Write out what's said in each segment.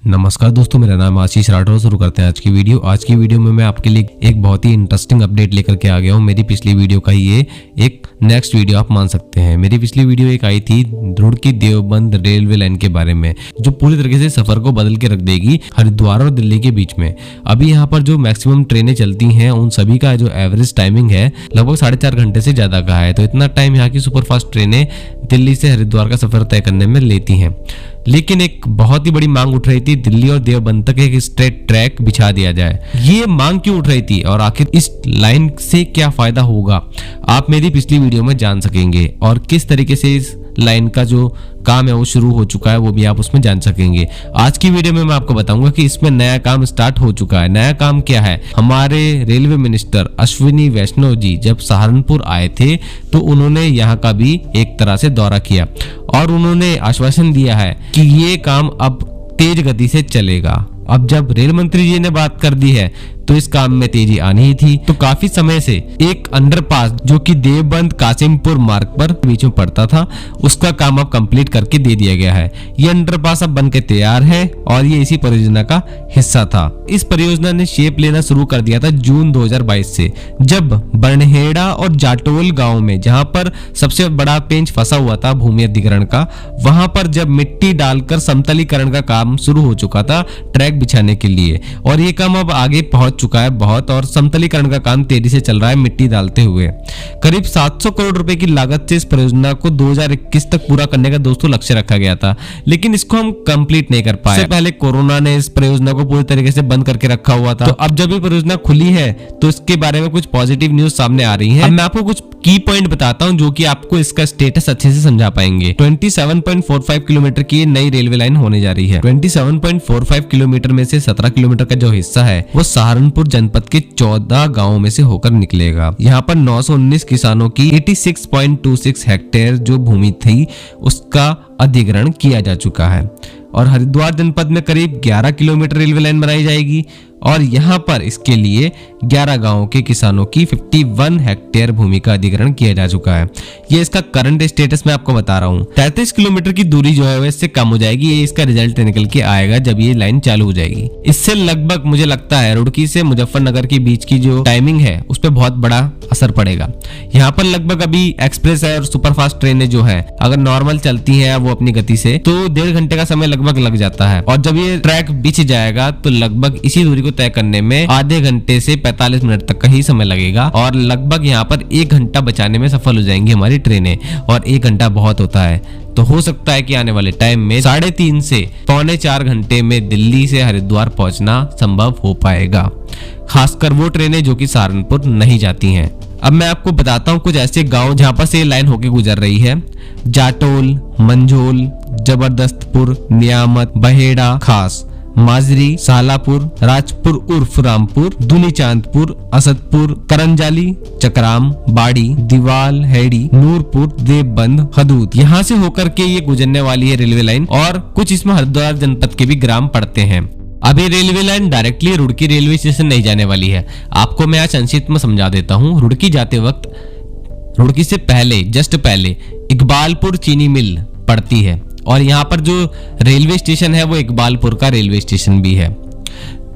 नमस्कार दोस्तों, मेरा नाम आशीष राठौर। शुरू करते हैं आज की वीडियो। आज की वीडियो में मैं आपके लिए एक बहुत ही इंटरेस्टिंग अपडेट लेकर के आ गया हूँ। मेरी पिछली वीडियो का ही ये एक नेक्स्ट वीडियो आप मान सकते हैं। मेरी पिछली वीडियो एक आई थी रुड़की देवबंद रेलवे लाइन के बारे में, जो पूरी तरीके से सफर को बदल के रख देगी हरिद्वार और दिल्ली के बीच में। अभी यहाँ पर जो मैक्सिमम ट्रेनें चलती हैं उन सभी का जो एवरेज टाइमिंग है लगभग 4.5 घंटे से ज्यादा का है। तो इतना टाइम यहाँ की सुपरफास्ट ट्रेनें दिल्ली से हरिद्वार का सफर तय करने में लेती हैं। लेकिन एक बहुत ही बड़ी मांग उठ रही थी, दिल्ली और देवबंद तक एक स्ट्रेट ट्रैक बिछा दिया जाए। ये मांग क्यों उठ रही थी और आखिर इस लाइन से क्या फायदा होगा, आप मेरी पिछली वीडियो में जान सकेंगे। और किस तरीके से इस लाइन का जो काम है वो शुरू हो चुका है वो भी आप उसमें जान सकेंगे। आज की वीडियो में मैं आपको बताऊंगा कि इसमें नया काम स्टार्ट हो चुका है। नया काम क्या है? हमारे रेलवे मिनिस्टर अश्विनी वैष्णव जी जब सहारनपुर आए थे तो उन्होंने यहाँ का भी एक तरह से दौरा किया और उन्होंने आश्वासन दिया है कि ये काम अब तेज गति से चलेगा। अब जब रेल मंत्री जी ने बात कर दी है तो इस काम में तेजी आनी ही थी। तो काफी समय से एक अंडरपास जो कि देवबंद कासिमपुर मार्ग पर बीच में पड़ता था, उसका काम अब कंप्लीट करके दे दिया गया है। ये अंडरपास अब बनके तैयार है और ये इसी परियोजना का हिस्सा था। इस परियोजना ने शेप लेना शुरू कर दिया था जून 2022 से, जब बरनहेड़ा और जाटोल गाँव में, जहाँ पर सबसे बड़ा पेंच फंसा हुआ था भूमि अधिग्रहण का, वहां पर जब मिट्टी डालकर समतलीकरण का काम शुरू हो चुका था ट्रैक बिछाने के लिए। और ये काम अब आगे पहुंच चुका है बहुत, और समतलीकरण का काम तेजी से चल रहा है मिट्टी डालते हुए। करीब 700 करोड़ रुपए की लागत से इस परियोजना को 2021 तक पूरा करने का दोस्तों लक्ष्य रखा गया था, लेकिन इसको हम कंप्लीट नहीं कर पाए। इससे पहले कोरोना ने इस परियोजना को पूरी तरीके से बंद करके रखा हुआ था। तो अब जब ये परियोजना खुली है तो इसके बारे में कुछ पॉजिटिव न्यूज सामने आ रही है। अब मैं आपको कुछ की पॉइंट बताता हूं जो कि आपको इसका स्टेटस अच्छे से समझा पाएंगे। 27.45 किलोमीटर की नई रेलवे लाइन होने जा रही है। 27.45 किलोमीटर में से 17 किलोमीटर का जो हिस्सा है वो सहारनपुर जनपद के 14 गांवों में से होकर निकलेगा। यहाँ पर 919 किसानों की 86.26 हेक्टेयर जो भूमि थी उसका अधिग्रहण किया जा चुका है। और हरिद्वार जनपद में करीब 11 किलोमीटर रेलवे लाइन बनाई जाएगी और यहाँ पर इसके लिए 11 गांवों के किसानों की 51 हेक्टेयर भूमि का अधिग्रहण किया जा चुका है। ये इसका करंट स्टेटस मैं आपको बता रहा हूँ। 33 किलोमीटर की दूरी जो है वो इससे कम हो जाएगी। ये इसका रिजल्ट निकल के आएगा जब ये लाइन चालू हो जाएगी। इससे लगभग मुझे लगता है रुड़की से मुजफ्फरनगर के बीच की जो टाइमिंग है उस पर बहुत बड़ा असर पड़ेगा। यहाँ पर लगभग अभी एक्सप्रेस है और सुपरफास्ट ट्रेनें जो है अगर नॉर्मल चलती है वो अपनी गति से तो 1.5 घंटे का समय लगभग लग जाता है। और जब ये ट्रैक बिछ जाएगा तो लगभग इसी दूरी को तय करने में आधे घंटे से 45 मिनट तक का ही समय लगेगा और लगभग यहाँ पर 1 घंटा बचाने में सफल हो जाएंगी हमारी ट्रेनें। और 1 घंटा बहुत होता है, तो हो सकता है कि आने वाले टाइम में 3.5 से 3.25 घंटे में दिल्ली से हरिद्वार पहुंचना संभव हो पाएगा, खासकर वो ट्रेनें जो कि सहारनपुर नहीं जाती हैं। अब मैं आपको बताता हूँ कुछ ऐसे गांव जहां पर से लाइन होके गुजर रही है। जाटोल, मंझोल, जबरदस्तपुर, नियामत, बहेड़ा खास, माजरी, सालापुर, राजपुर उर्फ रामपुर, दुनीचांदपुर, असदपुर, करंजाली, चकराम, बाड़ी, दीवाल, हेड़ी, नूरपुर, देवबंद, हदूद, यहाँ से होकर के ये गुजरने वाली है रेलवे लाइन। और कुछ इसमें हरिद्वार जनपद के भी ग्राम पड़ते हैं। अब ये railway line directly Roorkee railway station नहीं जाने वाली है। आपको मैं आज संक्षिप्त में समझा देता हूँ। रुड़की जाते वक्त, रुड़की से पहले जस्ट पहले इकबालपुर चीनी मिल पड़ती है और यहाँ पर जो रेलवे स्टेशन है वो इकबालपुर का रेलवे स्टेशन भी है।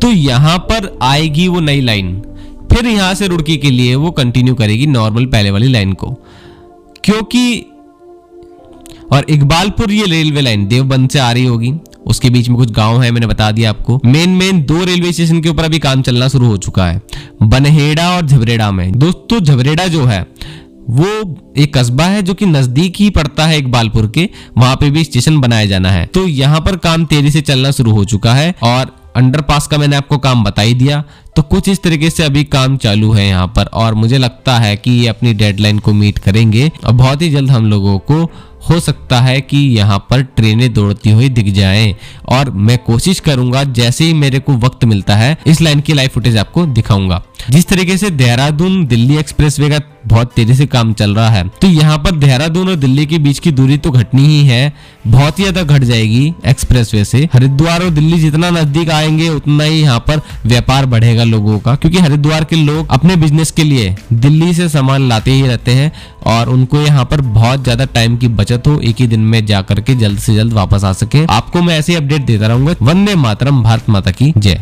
तो यहाँ पर आएगी वो नई लाइन, फिर यहाँ से रुड़की के लिए वो कंटिन्यू करेगी नॉर्मल पहले वाली लाइन को, क्योंकि और इकबालपुर ये रेलवे लाइन देवबंद से आ रही होगी। उसके बीच में कुछ गांव है, मैंने बता दिया आपको। मेन 2 रेलवे स्टेशन के ऊपर अभी काम चलना शुरू हो चुका है, बनहेड़ा और झबरेड़ा में। दोस्तों झबरेड़ा जो है वो एक कस्बा है जो कि नजदीक ही पड़ता है इकबालपुर के, वहां पे भी स्टेशन बनाया जाना है। तो यहाँ पर काम तेजी से चलना शुरू हो चुका है और अंडरपास का मैंने आपको काम बता ही दिया। तो कुछ इस तरीके से अभी काम चालू है यहाँ पर और मुझे लगता है कि ये अपनी डेडलाइन को मीट करेंगे और बहुत ही जल्द हम लोगों को हो सकता है कि यहाँ पर ट्रेनें दौड़ती हुई दिख जाएं। और मैं कोशिश करूंगा जैसे ही मेरे को वक्त मिलता है इस लाइन की लाइव फुटेज आपको दिखाऊंगा। जिस तरीके से देहरादून दिल्ली एक्सप्रेसवे का बहुत तेजी से काम चल रहा है, तो यहाँ पर देहरादून और दिल्ली के बीच की दूरी तो घटनी ही है, बहुत ही ज्यादा घट जाएगी एक्सप्रेसवे से। हरिद्वार और दिल्ली जितना नजदीक आएंगे उतना ही यहाँ पर व्यापार बढ़ेगा लोगों का, क्योंकि हरिद्वार के लोग अपने बिजनेस के लिए दिल्ली से सामान लाते ही रहते हैं और उनको यहाँ पर बहुत ज्यादा टाइम की बचत हो, एक ही दिन में जाकर के जल्द से जल्द वापस आ सके। आपको मैं ऐसे अपडेट देता रहूंगा। वंदे मातरम, भारत माता की जय।